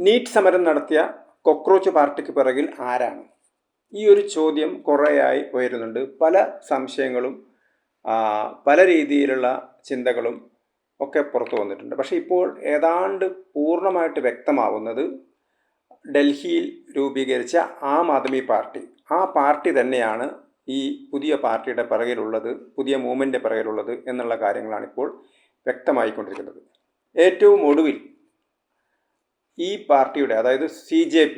NEET സമരം നടത്തിയ cockroach പാർട്ടിക്ക് പിറകിൽ ആരാണ്? ഈ ഒരു ചോദ്യം കുറേയായി ഉയരുന്നുണ്ട്. പല സംശയങ്ങളും പല രീതിയിലുള്ള ചിന്തകളും ഒക്കെ പുറത്തു വന്നിട്ടുണ്ട്. പക്ഷേ ഇപ്പോൾ ഏതാണ്ട് പൂർണ്ണമായിട്ട് വ്യക്തമാവുന്നത് ഡൽഹിയിൽ രൂപീകരിച്ച ആം ആദ്മി പാർട്ടി, ആ പാർട്ടി തന്നെയാണ് ഈ പുതിയ പാർട്ടിയുടെ പിറകിലുള്ളത്, പുതിയ മൂവ്മെൻറ്റിൻ്റെ പിറകിലുള്ളത് എന്നുള്ള കാര്യങ്ങളാണ് ഇപ്പോൾ വ്യക്തമായിക്കൊണ്ടിരിക്കുന്നത്. ഏറ്റവും ഒടുവിൽ ഈ പാർട്ടിയുടെ, അതായത് CJP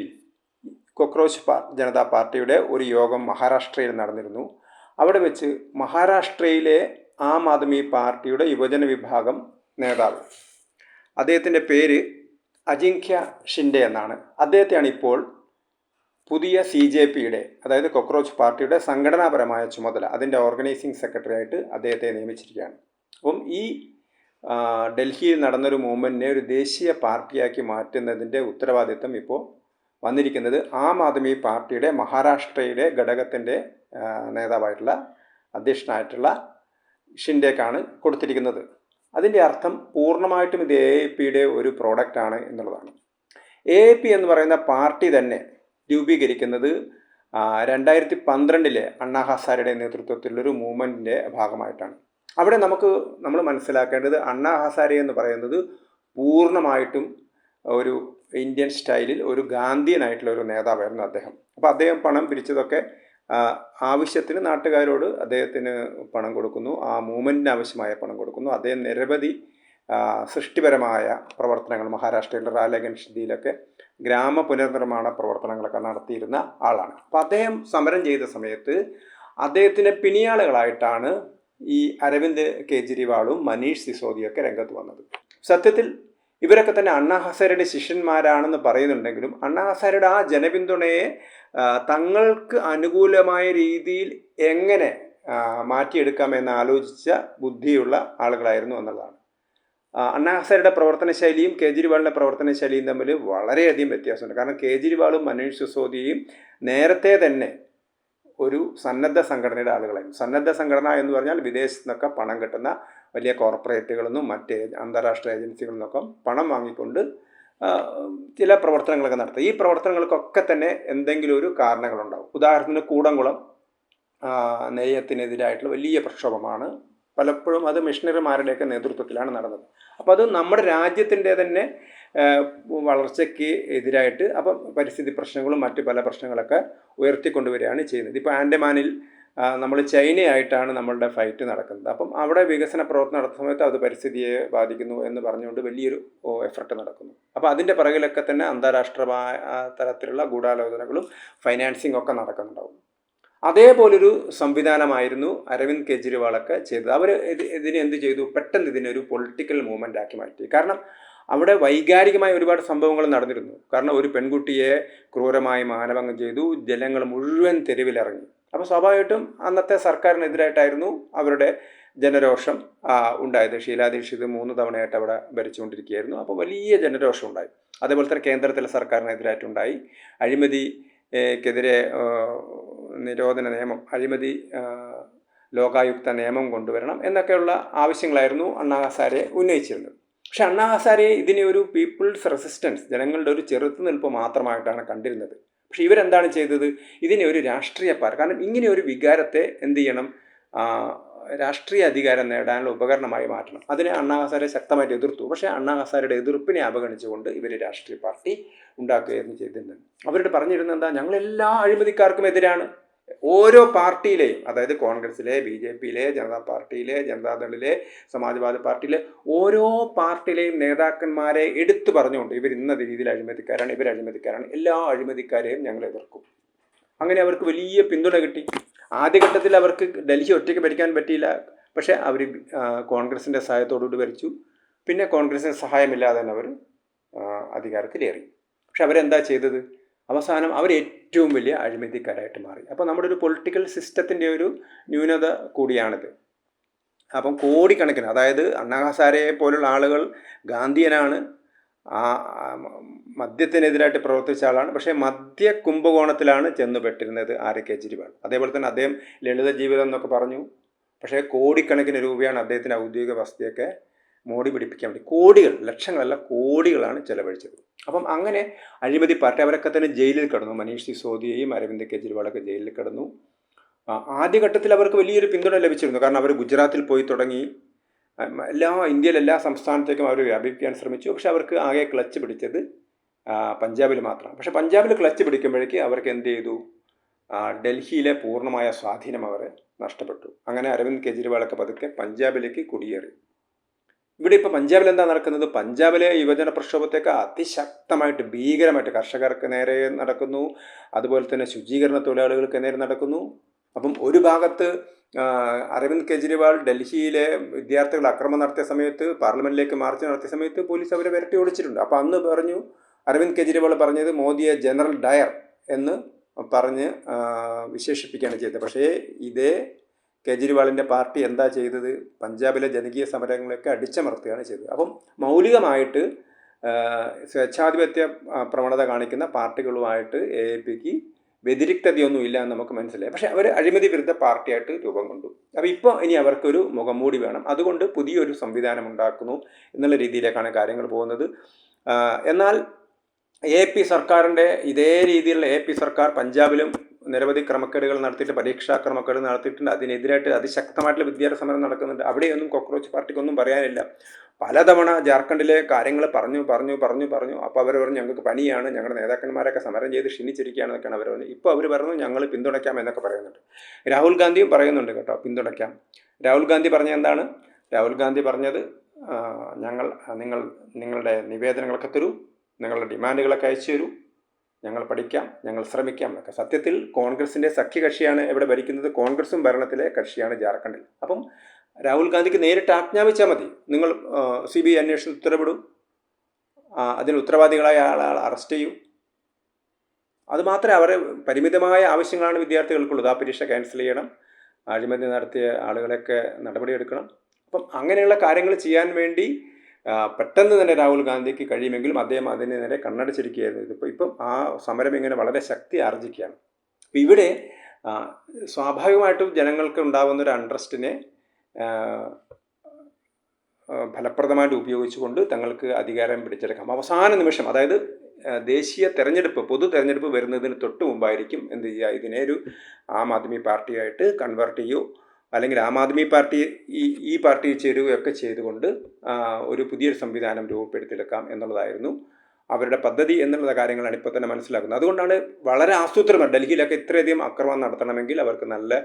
കോക്രോച്ച് ജനതാ പാർട്ടിയുടെ ഒരു യോഗം മഹാരാഷ്ട്രയിൽ നടന്നിരുന്നു. അവിടെ വെച്ച് മഹാരാഷ്ട്രയിലെ ആം ആദ്മി പാർട്ടിയുടെ യുവജന വിഭാഗം നേതാവ്, അദ്ദേഹത്തിൻ്റെ പേര് അജിങ്ക്യ ഷിൻഡെ എന്നാണ്. അദ്ദേഹത്തെയാണ് ഇപ്പോൾ പുതിയ CJPയുടെ, അതായത് കോക്രോച്ച് പാർട്ടിയുടെ സംഘടനാപരമായ ചുമതല, അതിൻ്റെ ഓർഗനൈസിംഗ് സെക്രട്ടറി ആയിട്ട് അദ്ദേഹത്തെ നിയമിച്ചിരിക്കുകയാണ്. അപ്പം ഈ ഡൽഹിയിൽ നടന്നൊരു മൂവ്മെൻറ്റിനെ ഒരു ദേശീയ പാർട്ടിയാക്കി മാറ്റുന്നതിൻ്റെ ഉത്തരവാദിത്തം ഇപ്പോൾ വന്നിരിക്കുന്നത് ആം ആദ്മി പാർട്ടിയുടെ മഹാരാഷ്ട്രയുടെ ഘടകത്തിൻ്റെ നേതാവായിട്ടുള്ള, അധ്യക്ഷനായിട്ടുള്ള ഷിൻഡേക്കാണ് കൊടുത്തിരിക്കുന്നത്. അതിൻ്റെ അർത്ഥം പൂർണ്ണമായിട്ടും ഇത് AAPയുടെ ഒരു പ്രോഡക്റ്റാണ് എന്നുള്ളതാണ്. AAP എന്ന് പറയുന്ന പാർട്ടി തന്നെ രൂപീകരിക്കുന്നത് 2012 അണ്ണാ ഹസാരെയുടെ നേതൃത്വത്തിലുള്ളൊരു മൂവ്മെൻറ്റിൻ്റെ ഭാഗമായിട്ടാണ്. അവിടെ നമ്മൾ മനസ്സിലാക്കേണ്ടത്, അണ്ണാ ഹസാരെ എന്ന് പറയുന്നത് പൂർണ്ണമായിട്ടും ഒരു ഇന്ത്യൻ സ്റ്റൈലിൽ ഒരു ഗാന്ധിയനായിട്ടുള്ള ഒരു നേതാവായിരുന്നു അദ്ദേഹം. അപ്പോൾ അദ്ദേഹം പണം പിരിച്ചതൊക്കെ ആവശ്യത്തിന് നാട്ടുകാരോട് അദ്ദേഹത്തിന് പണം കൊടുക്കുന്നു, ആ മൂവ്മെൻറ്റിന് ആവശ്യമായ പണം കൊടുക്കുന്നു. അദ്ദേഹം നിരവധി സൃഷ്ടിപരമായ പ്രവർത്തനങ്ങൾ മഹാരാഷ്ട്രയിലെ റാലഗൻഷിയിലൊക്കെ ഗ്രാമ പുനർനിർമ്മാണ പ്രവർത്തനങ്ങളൊക്കെ നടത്തിയിരുന്ന ആളാണ്. അപ്പോൾ അദ്ദേഹം സമരം ചെയ്ത സമയത്ത് അദ്ദേഹത്തിൻ്റെ പിണിയാളുകളായിട്ടാണ് ഈ അരവിന്ദ് കെജ്രിവാളും മനീഷ് സിസോദിയൊക്കെ രംഗത്ത് വന്നത്. സത്യത്തിൽ ഇവരൊക്കെ തന്നെ അണ്ണാ ഹസാരെയുടെ ശിഷ്യന്മാരാണെന്ന് പറയുന്നുണ്ടെങ്കിലും അണ്ണാ ഹസാരെയുടെ ആ ജനപിന്തുണയെ തങ്ങൾക്ക് അനുകൂലമായ രീതിയിൽ എങ്ങനെ മാറ്റിയെടുക്കാമെന്ന് ആലോചിച്ച ബുദ്ധിയുള്ള ആളുകളായിരുന്നു എന്നുള്ളതാണ്. അണ്ണാ ഹസാരെയുടെ പ്രവർത്തന ശൈലിയും കേജ്രിവാളിൻ്റെ പ്രവർത്തന ശൈലിയും തമ്മിൽ വളരെയധികം വ്യത്യാസമുണ്ട്. കാരണം കേജ്രിവാളും മനീഷ് സിസോദിയും നേരത്തെ തന്നെ ഒരു സന്നദ്ധ സംഘടനയുടെ ആളുകളായിരുന്നു. സന്നദ്ധ സംഘടന എന്ന് പറഞ്ഞാൽ വിദേശത്തു നിന്നൊക്കെ പണം കിട്ടുന്ന വലിയ കോർപ്പറേറ്റുകളിൽ നിന്നും മറ്റ് അന്താരാഷ്ട്ര ഏജൻസികളിൽ നിന്നൊക്കെ പണം വാങ്ങിക്കൊണ്ട് ചില പ്രവർത്തനങ്ങളൊക്കെ നടത്തുക. ഈ പ്രവർത്തനങ്ങൾക്കൊക്കെ തന്നെ എന്തെങ്കിലും ഒരു കാരണങ്ങളുണ്ടാവും. ഉദാഹരണത്തിന് കൂടംകുളം നെയ്യത്തിനെതിരായിട്ടുള്ള വലിയ പ്രക്ഷോഭമാണ്. പലപ്പോഴും അത് മിഷണറിമാരുടെയൊക്കെ നേതൃത്വത്തിലാണ് നടന്നത്. അപ്പോൾ അത് നമ്മുടെ രാജ്യത്തിൻ്റെ തന്നെ വളർച്ചയ്ക്ക് എതിരായിട്ട്, അപ്പം പരിസ്ഥിതി പ്രശ്നങ്ങളും മറ്റ് പല പ്രശ്നങ്ങളൊക്കെ ഉയർത്തിക്കൊണ്ടുവരികയാണ് ചെയ്യുന്നത്. ഇപ്പോൾ ആൻഡമാനിൽ നമ്മൾ ചൈനയായിട്ടാണ് നമ്മളുടെ ഫൈറ്റ് നടക്കുന്നത്. അപ്പം അവിടെ വികസന പ്രവർത്തനം നടത്തുന്ന സമയത്ത് അത് പരിസ്ഥിതിയെ ബാധിക്കുന്നു എന്ന് പറഞ്ഞുകൊണ്ട് വലിയൊരു എഫർട്ട് നടക്കുന്നു. അപ്പോൾ അതിൻ്റെ പിറകിലൊക്കെ തന്നെ അന്താരാഷ്ട്രമായ തലത്തിലുള്ള ഗൂഢാലോചനകളും ഫൈനാൻസിങ് ഒക്കെ നടക്കുന്നുണ്ടാവും. അതേപോലൊരു സംവിധാനമായിരുന്നു അരവിന്ദ് കെജ്രിവാളൊക്കെ ചെയ്തത്. അവർ ഇതിനെ എന്ത് ചെയ്തു? പെട്ടെന്ന് ഇതിനൊരു പൊളിറ്റിക്കൽ മൂവ്മെൻ്റ് ആക്കി മാറ്റി. കാരണം അവിടെ വൈകാരികമായ ഒരുപാട് സംഭവങ്ങൾ നടന്നിരുന്നു. കാരണം ഒരു പെൺകുട്ടിയെ ക്രൂരമായി മാനഭംഗം ചെയ്തു, ജനങ്ങൾ മുഴുവൻ തെരുവിലിറങ്ങി. അപ്പോൾ സ്വാഭാവികമായിട്ടും അന്നത്തെ സർക്കാരിനെതിരായിട്ടായിരുന്നു അവരുടെ ജനരോഷം ഉണ്ടായത്. ഷീലാ ദീക്ഷിത് 3 തവണയായിട്ട് അവിടെ ഭരിച്ചുകൊണ്ടിരിക്കുകയായിരുന്നു. അപ്പോൾ വലിയ ജനരോഷം ഉണ്ടായി. അതേപോലെ തന്നെ കേന്ദ്രത്തിലെ സർക്കാരിനെതിരായിട്ടുണ്ടായി. അഴിമതിക്കെതിരെ നിരോധന നിയമം, അഴിമതി ലോകായുക്ത നിയമം കൊണ്ടുവരണം എന്നൊക്കെയുള്ള ആവശ്യങ്ങളായിരുന്നു അണ്ണാ ഹസാരെ ഉന്നയിച്ചിരുന്നത്. പക്ഷെ അണ്ണാ ഹസാരെ ഇതിനെ ഒരു പീപ്പിൾസ് റെസിസ്റ്റൻസ്, ജനങ്ങളുടെ ഒരു ചെറുത്തുനിൽപ്പ് മാത്രമായിട്ടാണ് കണ്ടിരുന്നത്. പക്ഷെ ഇവരെന്താണ് ചെയ്തത്? ഇതിനെ ഒരു രാഷ്ട്രീയ പാർട്ടി, കാരണം ഇങ്ങനെ ഒരു വികാരത്തെ എന്ത് ചെയ്യണം, രാഷ്ട്രീയ അധികാരം നേടാനുള്ള ഉപകരണമായി മാറ്റണം. അതിനെ അണ്ണാ ഹസാരെ ശക്തമായിട്ട് എതിർത്തു. പക്ഷേ അണ്ണാ ഹസാരെയുടെ എതിർപ്പിനെ അവഗണിച്ചുകൊണ്ട് ഇവർ രാഷ്ട്രീയ പാർട്ടി ഉണ്ടാക്കുകയായിരുന്നു ചെയ്തിരുന്നത്. അവരോട് പറഞ്ഞിരുന്നത് എന്താ? ഞങ്ങളെല്ലാ അഴിമതിക്കാർക്കും എതിരാണ്. ഓരോ പാർട്ടിയിലെയും, അതായത് കോൺഗ്രസ്സിലെ, BJPയിലെ, ജനതാ പാർട്ടിയിലെ, ജനതാദളിലെ, സമാജ്വാദി പാർട്ടിയിലെ ഓരോ പാർട്ടിയിലെയും നേതാക്കന്മാരെ എടുത്തു പറഞ്ഞുകൊണ്ട് ഇവർ ഇന്ന രീതിയിൽ അഴിമതിക്കാരാണ്, ഇവർ അഴിമതിക്കാരാണ്, എല്ലാ അഴിമതിക്കാരെയും ഞങ്ങൾ എതിർക്കും. അങ്ങനെ അവർക്ക് വലിയ പിന്തുണ കിട്ടി. ആദ്യഘട്ടത്തിൽ അവർക്ക് ഡൽഹി ഒറ്റയ്ക്ക് ഭരിക്കാൻ പറ്റിയില്ല. പക്ഷേ അവർ കോൺഗ്രസിൻ്റെ സഹായത്തോടുകൂടി ഭരിച്ചു. പിന്നെ കോൺഗ്രസിൻ്റെ സഹായമില്ലാതെ തന്നെ അവർ അധികാരത്തിലേറി. പക്ഷെ അവരെന്താ ചെയ്തത്? അവസാനം അവർ ഏറ്റവും വലിയ അഴിമതിക്കാരായിട്ട് മാറി. അപ്പോൾ നമ്മുടെ ഒരു പൊളിറ്റിക്കൽ സിസ്റ്റത്തിൻ്റെ ഒരു ന്യൂനത കൂടിയാണിത്. അപ്പം കോടിക്കണക്കിന്, അതായത് അണ്ണാ ഹസാരെയെ പോലുള്ള ആളുകൾ ഗാന്ധിയനാണ്, മദ്യത്തിനെതിരായിട്ട് പ്രവർത്തിച്ച ആളാണ്. പക്ഷേ മദ്യ കുംഭകോണത്തിലാണ് ചെന്നുപെട്ടിരുന്നത് കെജ്രിവാൾ. അതേപോലെ തന്നെ അദ്ദേഹം ലളിത ജീവിതം എന്നൊക്കെ പറഞ്ഞു. പക്ഷേ കോടിക്കണക്കിന് രൂപയാണ് അദ്ദേഹത്തിൻ്റെ ഔദ്യോഗിക വസതിയൊക്കെ മോടി പിടിപ്പിക്കാൻ വേണ്ടി കോടികൾ, ലക്ഷങ്ങളല്ല കോടികളാണ് ചെലവഴിച്ചത്. അപ്പം അങ്ങനെ അഴിമതി പാർട്ടി അവരൊക്കെ തന്നെ ജയിലിൽ കിടന്നു. മനീഷ് സിസോദിയയും അരവിന്ദ് കെജ്രിവാളൊക്കെ ജയിലിൽ കിടന്നു. ആദ്യഘട്ടത്തിൽ അവർക്ക് വലിയൊരു പിന്തുണ ലഭിച്ചിരുന്നു. കാരണം അവർ ഗുജറാത്തിൽ പോയി തുടങ്ങി, ഇന്ത്യയിലെ എല്ലാ സംസ്ഥാനത്തേക്കും അവർ വ്യാപിപ്പിക്കാൻ ശ്രമിച്ചു. പക്ഷെ അവർക്ക് ആകെ ക്ലച്ച് പിടിച്ചത് പഞ്ചാബിൽ മാത്രമാണ്. പക്ഷെ പഞ്ചാബിൽ ക്ലച്ച് പിടിക്കുമ്പോഴേക്ക് അവർക്ക് എന്ത് ചെയ്തു? ഡൽഹിയിലെ പൂർണ്ണമായ സ്വാധീനം അവർ നഷ്ടപ്പെട്ടു. അങ്ങനെ അരവിന്ദ് കെജ്രിവാളൊക്കെ പതുക്കെ പഞ്ചാബിലേക്ക് കുടിയേറി. ഇവിടെ ഇപ്പോൾ പഞ്ചാബിൽ എന്താ നടക്കുന്നത്? പഞ്ചാബിലെ യുവജന പ്രക്ഷോഭത്തെയൊക്കെ അതിശക്തമായിട്ട് ഭീകരമായിട്ട് കർഷകർക്ക് നേരെ നടക്കുന്നു, അതുപോലെ തന്നെ ശുചീകരണ തൊഴിലാളികൾക്ക് നേരെ നടക്കുന്നു. അപ്പം ഒരു ഭാഗത്ത് അരവിന്ദ് കെജ്രിവാൾ ഡൽഹിയിലെ വിദ്യാർത്ഥികൾ അക്രമം നടത്തിയ സമയത്ത്, പാർലമെൻറ്റിലേക്ക് മാർച്ച് നടത്തിയ സമയത്ത് പോലീസ് അവരെ വിരട്ടി ഓടിച്ചിട്ടുണ്ട്. അപ്പോൾ അന്ന് പറഞ്ഞു, അരവിന്ദ് കെജ്രിവാൾ പറഞ്ഞത് മോദിയെ ജനറൽ ഡയർ എന്ന് പറഞ്ഞ് വിശേഷിപ്പിക്കുകയാണ് ചെയ്തത്. പക്ഷേ ഇതേ കെജ്രിവാളിൻ്റെ പാർട്ടി എന്താ ചെയ്തത്? പഞ്ചാബിലെ ജനകീയ സമരങ്ങളൊക്കെ അടിച്ചമർത്തുകയാണ് ചെയ്തത്. അപ്പം മൗലികമായിട്ട് സ്വേച്ഛാധിപത്യ പ്രവണത കാണിക്കുന്ന പാർട്ടികളുമായിട്ട് AAPക്ക് വ്യതിരിക്തതയൊന്നും ഇല്ല എന്ന് നമുക്ക് മനസ്സിലായി. പക്ഷേ അവർ അഴിമതി വിരുദ്ധ പാർട്ടിയായിട്ട് രൂപം കൊണ്ടു. അപ്പോൾ ഇപ്പോൾ ഇനി അവർക്കൊരു മുഖംമൂടി വേണം. അതുകൊണ്ട് പുതിയൊരു സംവിധാനം ഉണ്ടാക്കുന്നു എന്നുള്ള രീതിയിലേക്കാണ് കാര്യങ്ങൾ പോകുന്നത്. എന്നാൽ AAP സർക്കാരിൻ്റെ ഇതേ രീതിയിലുള്ള AAP സർക്കാർ പഞ്ചാബിലും നിരവധി ക്രമക്കേടുകൾ നടത്തിയിട്ട്, പരീക്ഷാ ക്രമക്കേട് നടത്തിയിട്ടുണ്ട്. അതിനെതിരായിട്ട് അതിശക്തമായിട്ടുള്ള വിദ്യാർത്ഥി സമരം നടക്കുന്നുണ്ട്. അവിടെയൊന്നും കോക്രോച്ച് പാർട്ടിക്കൊന്നും പറയാനില്ല. പലതവണ ജാർഖണ്ഡിലെ കാര്യങ്ങൾ പറഞ്ഞു. അപ്പോൾ അവർ പറഞ്ഞു ഞങ്ങൾക്ക് പനിയാണ്, ഞങ്ങളുടെ നേതാക്കന്മാരൊക്കെ സമരം ചെയ്ത് ക്ഷീണിച്ചിരിക്കുകയാണെന്നൊക്കെയാണ് അവർ പറഞ്ഞത്. ഇപ്പോൾ അവർ പറഞ്ഞു ഞങ്ങൾ പിന്തുണയ്ക്കാം എന്നൊക്കെ പറയുന്നുണ്ട്. രാഹുൽ ഗാന്ധിയും പറയുന്നുണ്ട് കേട്ടോ, പിന്തുണയ്ക്കാം. രാഹുൽ ഗാന്ധി പറഞ്ഞ എന്താണ്? രാഹുൽ ഗാന്ധി പറഞ്ഞത് നിങ്ങളുടെ നിവേദനങ്ങളൊക്കെ തരൂ, നിങ്ങളുടെ ഡിമാൻഡുകളൊക്കെ അയച്ചു തരൂ, ഞങ്ങൾ പഠിക്കാം, ഞങ്ങൾ ശ്രമിക്കാം എന്നൊക്കെ. സത്യത്തിൽ കോൺഗ്രസിൻ്റെ സഖ്യകക്ഷിയാണ് ഇവിടെ ഭരിക്കുന്നത്. കോൺഗ്രസും ഭരണത്തിലെ കക്ഷിയാണ് ജാർഖണ്ഡിൽ. അപ്പം രാഹുൽ ഗാന്ധിക്ക് നേരിട്ട് ആജ്ഞാപിച്ചാൽ മതി, നിങ്ങൾ CBI അന്വേഷണത്തിൽ ഉത്തരവിടും, അതിന് ഉത്തരവാദികളായ ആളെ അറസ്റ്റ് ചെയ്യൂ. അതുമാത്രമേ അവരെ പരിമിതമായ ആവശ്യങ്ങളാണ് വിദ്യാർത്ഥികൾക്കുള്ളത്. ആ പരീക്ഷ ക്യാൻസൽ ചെയ്യണം, അഴിമതി നടത്തിയ ആളുകളെയൊക്കെ നടപടിയെടുക്കണം. അപ്പം അങ്ങനെയുള്ള കാര്യങ്ങൾ ചെയ്യാൻ വേണ്ടി പെട്ടെന്ന് തന്നെ രാഹുൽ ഗാന്ധിക്ക് കഴിയുമെങ്കിലും അദ്ദേഹം അതിന് നേരെ കണ്ണടച്ചിരിക്കുകയായിരുന്നു. ഇപ്പം ആ സമരം ഇങ്ങനെ വളരെ ശക്തി ആർജിക്കുകയാണ്. അപ്പം ഇവിടെ സ്വാഭാവികമായിട്ടും ജനങ്ങൾക്ക് ഉണ്ടാകുന്ന ഒരു അൺട്രസ്റ്റിനെ ഫലപ്രദമായിട്ട് ഉപയോഗിച്ചുകൊണ്ട് തങ്ങൾക്ക് അധികാരം പിടിച്ചെടുക്കാം. അവസാന നിമിഷം, അതായത് ദേശീയ തെരഞ്ഞെടുപ്പ്, പൊതു തെരഞ്ഞെടുപ്പ് വരുന്നതിന് തൊട്ട് മുമ്പായിരിക്കും എന്ത് ചെയ്യുക, ഇതിനെ ഒരു ആം ആദ്മി പാർട്ടിയായിട്ട് കൺവേർട്ട് ചെയ്യുമോ, അല്ലെങ്കിൽ ആം ആദ്മി പാർട്ടി ഈ പാർട്ടി ചേരുകയൊക്കെ ചെയ്തുകൊണ്ട് ഒരു പുതിയൊരു സംവിധാനം രൂപപ്പെടുത്തിയെടുക്കാം എന്നുള്ളതായിരുന്നു അവരുടെ പദ്ധതി എന്നുള്ള കാര്യങ്ങളാണ് ഇപ്പോൾ തന്നെ മനസ്സിലാക്കുന്നത്. അതുകൊണ്ടാണ് വളരെ ആസൂത്രണം, ഡൽഹിയിലൊക്കെ ഇത്രയധികം ആക്രമണം നടത്തണമെങ്കിൽ അവർക്ക് നല്ല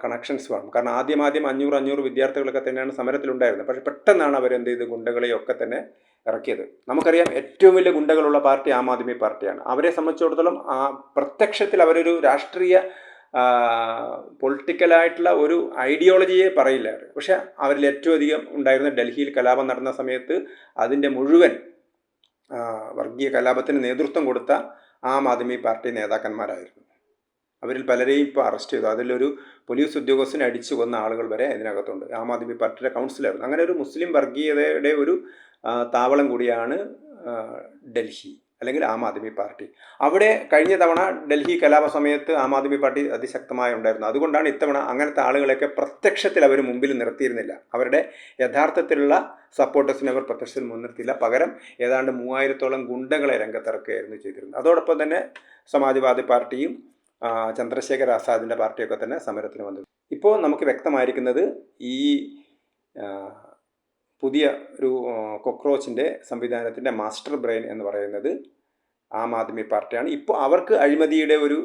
കണക്ഷൻസ് വേണം. കാരണം ആദ്യം 500 വിദ്യാർത്ഥികളൊക്കെ തന്നെയാണ് സമരത്തിലുണ്ടായിരുന്നത്. പക്ഷേ പെട്ടെന്നാണ് അവരെന്ത് ചെയ്ത് ഗുണ്ടകളെയൊക്കെ തന്നെ ഇറക്കിയത്. നമുക്കറിയാം ഏറ്റവും വലിയ ഗുണ്ടകളുള്ള പാർട്ടി ആം ആദ്മി പാർട്ടിയാണ്. അവരെ സംബന്ധിച്ചിടത്തോളം പ്രത്യക്ഷത്തിൽ അവരൊരു രാഷ്ട്രീയ പൊളിറ്റിക്കലായിട്ടുള്ള ഒരു ഐഡിയോളജിയെ പറയില്ല. പക്ഷെ അവരിൽ ഏറ്റവും അധികം ഉണ്ടായിരുന്ന ഡൽഹിയിൽ കലാപം നടന്ന സമയത്ത് അതിൻ്റെ മുഴുവൻ വർഗീയ കലാപത്തിന് നേതൃത്വം കൊടുത്ത ആം ആദ്മി പാർട്ടി നേതാക്കന്മാരായിരുന്നു. അവരിൽ പലരെയും ഇപ്പോൾ അറസ്റ്റ് ചെയ്തു. അതിലൊരു പോലീസ് ഉദ്യോഗസ്ഥനെ അടിച്ചു കൊന്ന ആളുകൾ വരെ ഇതിനകത്തുണ്ട്. ആം ആദ്മി പാർട്ടിയുടെ കൗൺസിലായിരുന്നു. അങ്ങനെ ഒരു മുസ്ലിം വർഗീയതയുടെ ഒരു താവളം കൂടിയാണ് ഡൽഹി, അല്ലെങ്കിൽ ആം ആദ്മി പാർട്ടി. അവിടെ കഴിഞ്ഞ തവണ ഡൽഹി കലാപ സമയത്ത് ആം ആദ്മി പാർട്ടി അതിശക്തമായി ഉണ്ടായിരുന്നു. അതുകൊണ്ടാണ് ഇത്തവണ അങ്ങനത്തെ ആളുകളെയൊക്കെ പ്രത്യക്ഷത്തിൽ അവർ മുമ്പിൽ നിർത്തിയിരുന്നില്ല. അവരുടെ യഥാർത്ഥത്തിലുള്ള സപ്പോർട്ടേഴ്സിനെ അവർ പ്രത്യക്ഷത്തിൽ മുൻനിർത്തിയില്ല. പകരം ഏതാണ്ട് 3000-ഓളം ഗുണ്ടകളെ രംഗത്തിറക്കുകയായിരുന്നു ചെയ്തിരുന്നത്. അതോടൊപ്പം തന്നെ സമാജ്വാദി പാർട്ടിയും ചന്ദ്രശേഖർ ആസാദിൻ്റെ പാർട്ടിയൊക്കെ തന്നെ സമരത്തിന് വന്നു. ഇപ്പോൾ നമുക്ക് വ്യക്തമായിരിക്കുന്നത് ഈ പുതിയ ഒരു കോക്രോച്ചിൻ്റെ സംവിധാനത്തിൻ്റെ മാസ്റ്റർ ബ്രെയിൻ എന്ന് പറയുന്നത് ആം ആദ്മി പാർട്ടിയാണ്. ഇപ്പോൾ അവർക്ക് അഴിമതിയുടെ ഒരു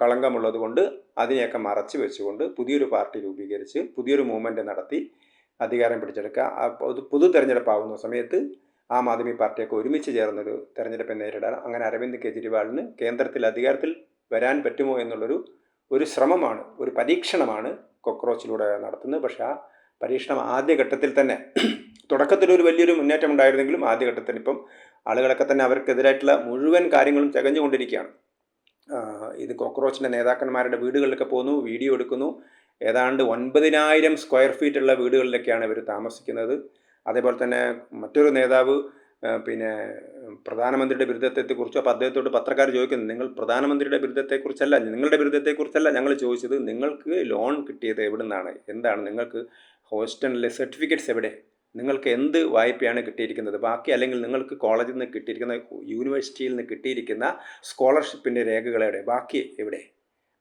കളങ്കമുള്ളത് കൊണ്ട് അതിനെയൊക്കെ മറച്ചു വെച്ചുകൊണ്ട് പുതിയൊരു പാർട്ടി രൂപീകരിച്ച് പുതിയൊരു മൂവ്മെൻറ്റ് നടത്തി അധികാരം പിടിച്ചെടുക്കുക. പൊതു തെരഞ്ഞെടുപ്പാകുന്ന സമയത്ത് ആം ആദ്മി പാർട്ടിയൊക്കെ ഒരുമിച്ച് ചേർന്നൊരു തെരഞ്ഞെടുപ്പ് നേരിടാൻ, അങ്ങനെ അരവിന്ദ് കെജ്രിവാളിന് കേന്ദ്രത്തിൽ അധികാരത്തിൽ വരാൻ പറ്റുമോ എന്നുള്ളൊരു ശ്രമമാണ്, ഒരു പരീക്ഷണമാണ് കോക്രോച്ചിലൂടെ നടത്തുന്നത്. പക്ഷേ ആ പരീക്ഷണം ആദ്യഘട്ടത്തിൽ തന്നെ, തുടക്കത്തിലൊരു വലിയൊരു മുന്നേറ്റം ഉണ്ടായിരുന്നെങ്കിലും ആദ്യഘട്ടത്തിൽ ഇപ്പം ആളുകളൊക്കെ തന്നെ അവർക്കെതിരായിട്ടുള്ള മുഴുവൻ കാര്യങ്ങളും ചകഞ്ഞുകൊണ്ടിരിക്കുകയാണ്. ഇത് കോക്രോച്ചിൻ്റെ നേതാക്കന്മാരുടെ വീടുകളിലൊക്കെ പോകുന്നു, വീഡിയോ എടുക്കുന്നു. ഏതാണ്ട് 9000 സ്ക്വയർ ഫീറ്റുള്ള വീടുകളിലൊക്കെയാണ് ഇവർ താമസിക്കുന്നത്. അതേപോലെ തന്നെ മറ്റൊരു നേതാവ് പ്രധാനമന്ത്രിയുടെ ബിരുദത്തെക്കുറിച്ചോ, അപ്പോൾ അദ്ദേഹത്തോട് പത്രക്കാർ ചോദിക്കുന്നു, നിങ്ങൾ പ്രധാനമന്ത്രിയുടെ ബിരുദത്തെക്കുറിച്ചല്ല, നിങ്ങളുടെ ബിരുദത്തെക്കുറിച്ചല്ല ഞങ്ങൾ ചോദിച്ചത്, നിങ്ങൾക്ക് ലോൺ കിട്ടിയത് എവിടെ നിന്നാണ്, എന്താണ് നിങ്ങൾക്ക് ഹോസ്റ്റലിലെ സർട്ടിഫിക്കറ്റ്സ് എവിടെ, നിങ്ങൾക്ക് എന്ത് വായ്പയാണ് കിട്ടിയിരിക്കുന്നത്, ബാക്കി അല്ലെങ്കിൽ നിങ്ങൾക്ക് കോളേജിൽ നിന്ന് കിട്ടിയിരിക്കുന്ന, യൂണിവേഴ്സിറ്റിയിൽ നിന്ന് കിട്ടിയിരിക്കുന്ന സ്കോളർഷിപ്പിൻ്റെ രേഖകളെവിടെ, ബാക്കി എവിടെ,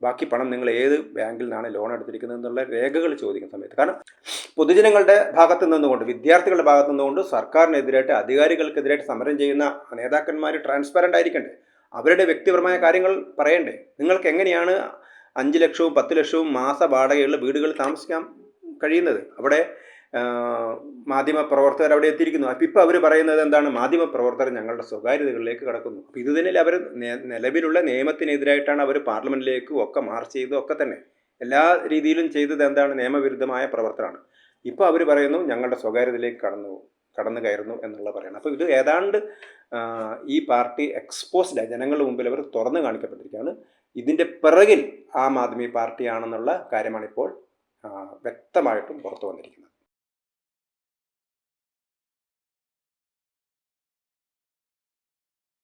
ബാക്കി പണം നിങ്ങൾ ഏത് ബാങ്കിൽ നിന്നാണ് ലോൺ എടുത്തിരിക്കുന്നത് എന്നുള്ള രേഖകൾ ചോദിക്കുന്ന സമയത്ത്, കാരണം പൊതുജനങ്ങളുടെ ഭാഗത്തു നിന്നുകൊണ്ട്, വിദ്യാർത്ഥികളുടെ ഭാഗത്തു നിന്നുകൊണ്ട് സർക്കാരിനെതിരായിട്ട്, അധികാരികൾക്കെതിരായിട്ട് സമരം ചെയ്യുന്ന നേതാക്കന്മാർ ട്രാൻസ്പെറൻ്റ് ആയിരിക്കണ്ടേ, അവരുടെ വ്യക്തിപരമായ കാര്യങ്ങൾ പറയണ്ടേ. നിങ്ങൾക്ക് എങ്ങനെയാണ് 5 ലക്ഷവും 10 ലക്ഷവും മാസ വാടകയുള്ള വീടുകളിൽ താമസിക്കാൻ കഴിയുന്നത്? അവിടെ മാധ്യമപ്രവർത്തകർ അവിടെ എത്തിയിരിക്കുന്നു. അപ്പം ഇപ്പോൾ അവർ പറയുന്നത് എന്താണ്, മാധ്യമപ്രവർത്തകർ ഞങ്ങളുടെ സ്വകാര്യതകളിലേക്ക് കടക്കുന്നു. അപ്പോൾ ഇത് തന്നെ അവർ നിലവിലുള്ള നിയമത്തിനെതിരായിട്ടാണ് അവർ പാർലമെൻറ്റിലേക്കും ഒക്കെ മാർച്ച് ചെയ്തതും ഒക്കെ തന്നെ എല്ലാ രീതിയിലും ചെയ്തത് എന്താണ്, നിയമവിരുദ്ധമായ പ്രവർത്തനമാണ്. ഇപ്പോൾ അവർ പറയുന്നു ഞങ്ങളുടെ സ്വകാര്യതയിലേക്ക് കടന്നു കയറുന്നു എന്നുള്ള പറയണം. അപ്പോൾ ഇത് ഏതാണ്ട് ഈ പാർട്ടി എക്സ്പോസ്ഡ്, ജനങ്ങളുടെ മുമ്പിൽ അവർ തുറന്നു കാണിക്കപ്പെട്ടിരിക്കുകയാണ്. ഇതിൻ്റെ പിറകിൽ ആം ആദ്മി പാർട്ടിയാണെന്നുള്ള കാര്യമാണിപ്പോൾ വ്യക്തമായിട്ടും പുറത്തു വന്നിരിക്കുന്നത്.